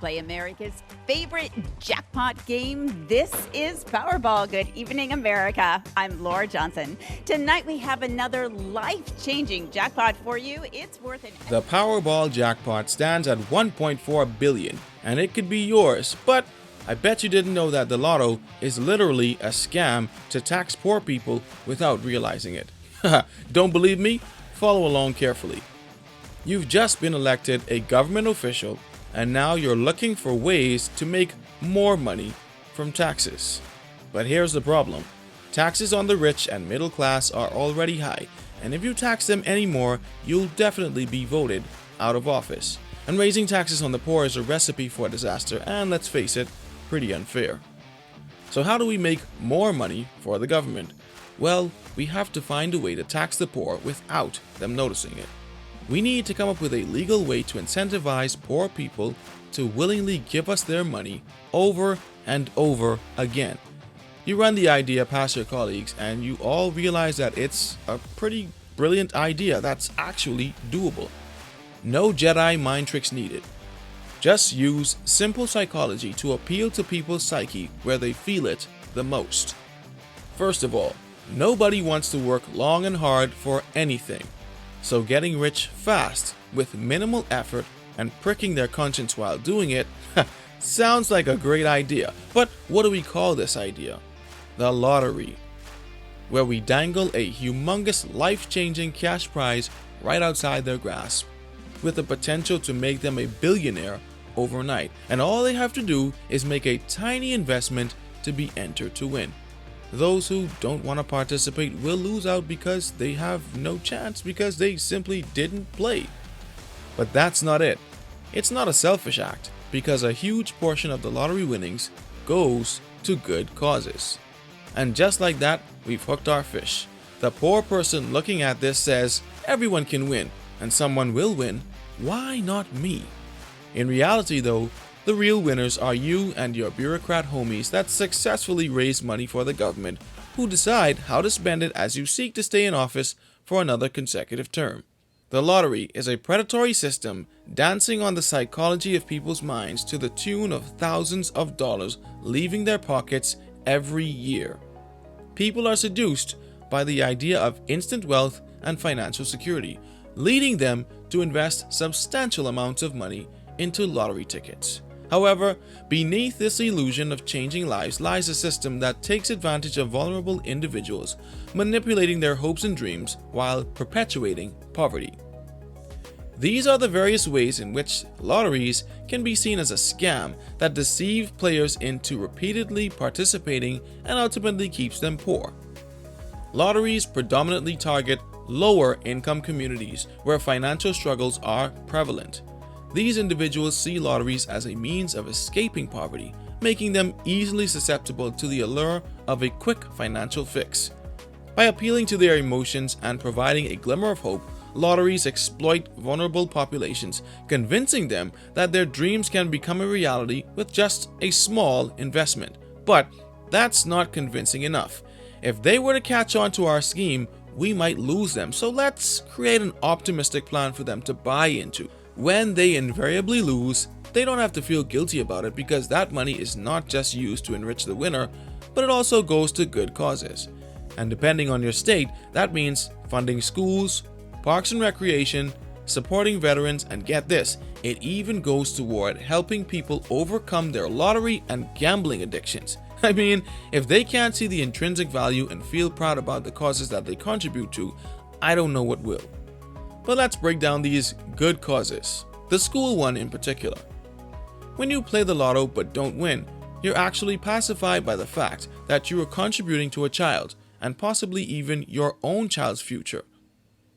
play America's favorite jackpot game. This is Powerball. Good evening, America. I'm Laura Johnson. Tonight we have another life-changing jackpot for you. It's worth an... The Powerball Jackpot stands at $1.4 billion, and it could be yours, but I bet you didn't know that the lotto is literally a scam to tax poor people without realizing it. Don't believe me? Follow along carefully. You've just been elected a government official, and now you're looking for ways to make more money from taxes. But here's the problem. Taxes on the rich and middle class are already high, and if you tax them anymore, you'll definitely be voted out of office. And raising taxes on the poor is a recipe for disaster, and let's face it, pretty unfair. So how do we make more money for the government? Well, we have to find a way to tax the poor without them noticing it. We need to come up with a legal way to incentivize poor people to willingly give us their money over and over again. You run the idea past your colleagues and you all realize that it's a pretty brilliant idea that's actually doable. No Jedi mind tricks needed. Just use simple psychology to appeal to people's psyche where they feel it the most. First of all, nobody wants to work long and hard for anything. So getting rich fast with minimal effort and pricking their conscience while doing it sounds like a great idea. But what do we call this idea? The lottery, where we dangle a humongous life-changing cash prize right outside their grasp, with the potential to make them a billionaire overnight. And all they have to do is make a tiny investment to be entered to win. Those who don't want to participate will lose out because they have no chance because they simply didn't play. But that's not it. It's not a selfish act because a huge portion of the lottery winnings goes to good causes. And just like that, we've hooked our fish. The poor person looking at this says, everyone can win and someone will win. Why not me? In reality though, the real winners are you and your bureaucrat homies that successfully raise money for the government, who decide how to spend it as you seek to stay in office for another consecutive term. The lottery is a predatory system dancing on the psychology of people's minds to the tune of thousands of dollars leaving their pockets every year. People are seduced by the idea of instant wealth and financial security, leading them to invest substantial amounts of money into lottery tickets. However, beneath this illusion of changing lives lies a system that takes advantage of vulnerable individuals, manipulating their hopes and dreams while perpetuating poverty. These are the various ways in which lotteries can be seen as a scam that deceive players into repeatedly participating and ultimately keeps them poor. Lotteries predominantly target lower income communities where financial struggles are prevalent. These individuals see lotteries as a means of escaping poverty, making them easily susceptible to the allure of a quick financial fix. By appealing to their emotions and providing a glimmer of hope, lotteries exploit vulnerable populations, convincing them that their dreams can become a reality with just a small investment. But that's not convincing enough. If they were to catch on to our scheme, we might lose them, so let's create an optimistic plan for them to buy into. When they invariably lose, they don't have to feel guilty about it because that money is not just used to enrich the winner, but it also goes to good causes. And depending on your state, that means funding schools, parks and recreation, supporting veterans, and get this, it even goes toward helping people overcome their lottery and gambling addictions. I mean, if they can't see the intrinsic value and feel proud about the causes that they contribute to, I don't know what will. But let's break down these good causes, the school one in particular. When you play the lotto but don't win, you're actually pacified by the fact that you are contributing to a child, and possibly even your own child's future.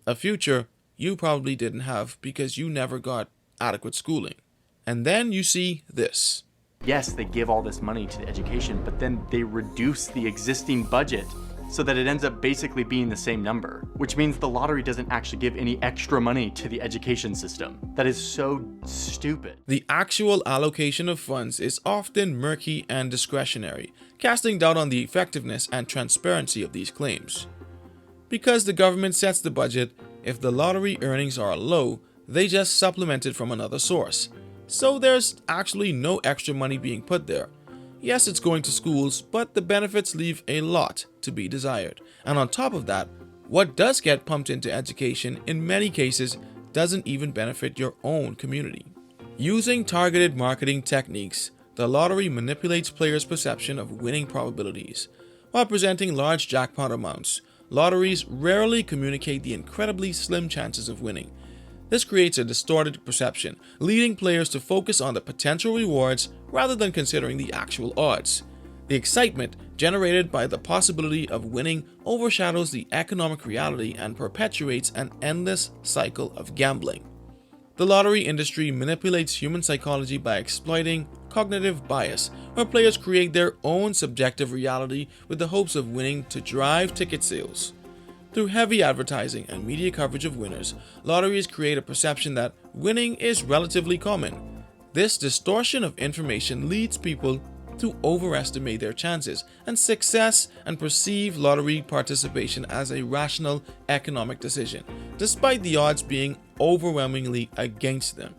A future you probably didn't have because you never got adequate schooling. And then you see this. Yes, they give all this money to the education, but then they reduce the existing budget so that it ends up basically being the same number, which means the lottery doesn't actually give any extra money to the education system. That is so stupid. The actual allocation of funds is often murky and discretionary, casting doubt on the effectiveness and transparency of these claims. Because the government sets the budget, if the lottery earnings are low, they just supplement it from another source. so there's actually no extra money being put there. Yes, it's going to schools, but the benefits leave a lot to be desired. And on top of that, what does get pumped into education in many cases doesn't even benefit your own community. Using targeted marketing techniques, the lottery manipulates players' perception of winning probabilities. While presenting large jackpot amounts, lotteries rarely communicate the incredibly slim chances of winning. This creates a distorted perception, leading players to focus on the potential rewards rather than considering the actual odds. The excitement generated by the possibility of winning overshadows the economic reality and perpetuates an endless cycle of gambling. The lottery industry manipulates human psychology by exploiting cognitive bias, where players create their own subjective reality with the hopes of winning to drive ticket sales. Through heavy advertising and media coverage of winners, lotteries create a perception that winning is relatively common. This distortion of information leads people to overestimate their chances and success and perceive lottery participation as a rational economic decision, despite the odds being overwhelmingly against them.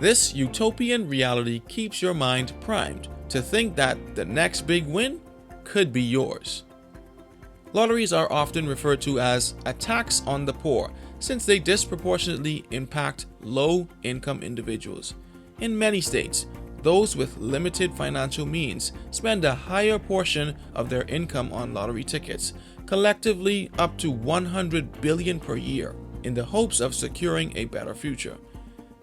This utopian reality keeps your mind primed to think that the next big win could be yours. Lotteries are often referred to as a tax on the poor, since they disproportionately impact low-income individuals. In many states, those with limited financial means spend a higher portion of their income on lottery tickets, collectively up to $100 billion per year, in the hopes of securing a better future.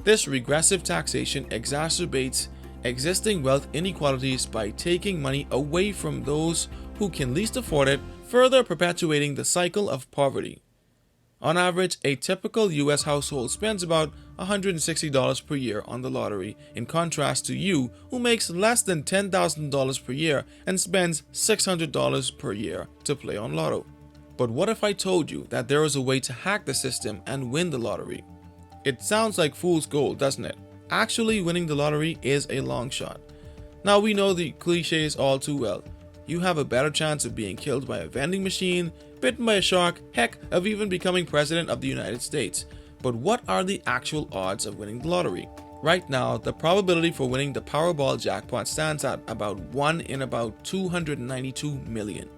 This regressive taxation exacerbates existing wealth inequalities by taking money away from those who can least afford it, further perpetuating the cycle of poverty. On average, a typical US household spends about $160 per year on the lottery, in contrast to you, who makes less than $10,000 per year and spends $600 per year to play on Lotto. But what if I told you that there is a way to hack the system and win the lottery? It sounds like fool's gold, doesn't it? Actually winning the lottery is a long shot. Now we know the cliches all too well. You have a better chance of being killed by a vending machine, bitten by a shark, heck, of even becoming president of the United States. But what are the actual odds of winning the lottery? Right now, the probability for winning the Powerball Jackpot stands at about 1 in about 292 million.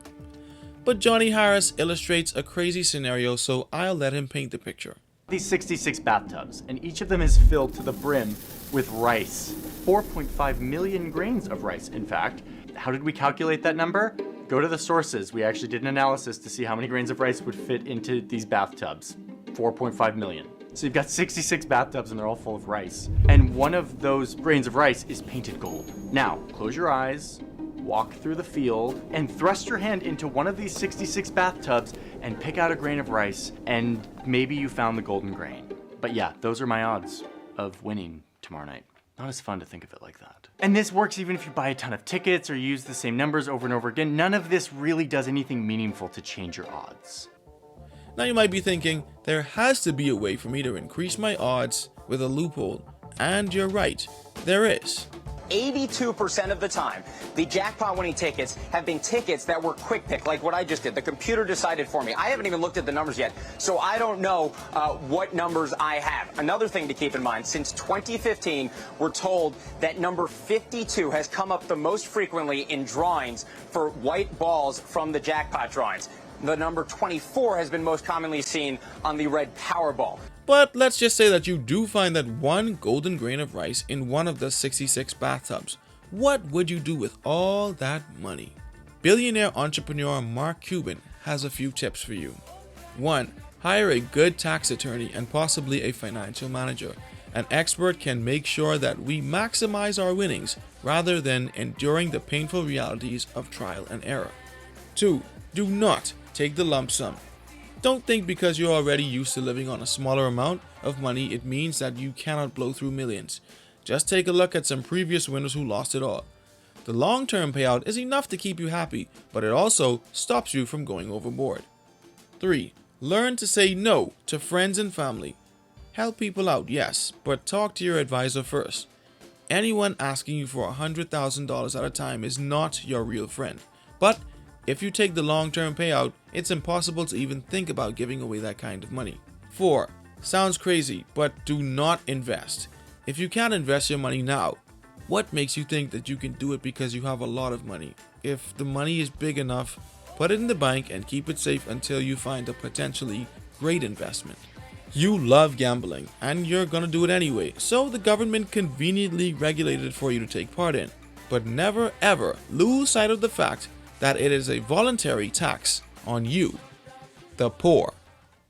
But Johnny Harris illustrates a crazy scenario, so I'll let him paint the picture. These 66 bathtubs, and each of them is filled to the brim with rice. 4.5 million grains of rice, in fact. How did we calculate that number? Go to the sources. We actually did an analysis to see how many grains of rice would fit into these bathtubs. 4.5 million. So you've got 66 bathtubs and they're all full of rice. And one of those grains of rice is painted gold. Now, close your eyes, walk through the field, and thrust your hand into one of these 66 bathtubs and pick out a grain of rice, and maybe you found the golden grain. But yeah, those are my odds of winning tomorrow night. Not as fun to think of it like that. And this works even if you buy a ton of tickets or use the same numbers over and over again. None of this really does anything meaningful to change your odds. Now you might be thinking, there has to be a way for me to increase my odds with a loophole. And you're right, there is. 82% of the time, the jackpot winning tickets have been tickets that were quick pick, like what I just did. The computer decided for me. I haven't even looked at the numbers yet, so I don't know what numbers I have. Another thing to keep in mind, since 2015, we're told that number 52 has come up the most frequently in drawings for white balls from the jackpot drawings. The number 24 has been most commonly seen on the red Powerball. But let's just say that you do find that one golden grain of rice in one of the 66 bathtubs. What would you do with all that money? Billionaire entrepreneur Mark Cuban has a few tips for you. 1. Hire a good tax attorney and possibly a financial manager. An expert can make sure that we maximize our winnings rather than enduring the painful realities of trial and error. 2. Do not take the lump sum. Don't think because you're already used to living on a smaller amount of money it means that you cannot blow through millions. Just take a look at some previous winners who lost it all. The long-term payout is enough to keep you happy, but it also stops you from going overboard. 3. Learn to say no to friends and family. Help people out, yes, but talk to your advisor first. Anyone asking you for $100,000 at a time is not your real friend. But if you take the long-term payout, it's impossible to even think about giving away that kind of money. 4. Sounds crazy, but do not invest. If you can't invest your money now, what makes you think that you can do it because you have a lot of money? If the money is big enough, put it in the bank and keep it safe until you find a potentially great investment. You love gambling and you're gonna do it anyway, so the government conveniently regulated it for you to take part in. But never ever lose sight of the fact that it is a voluntary tax on you, the poor.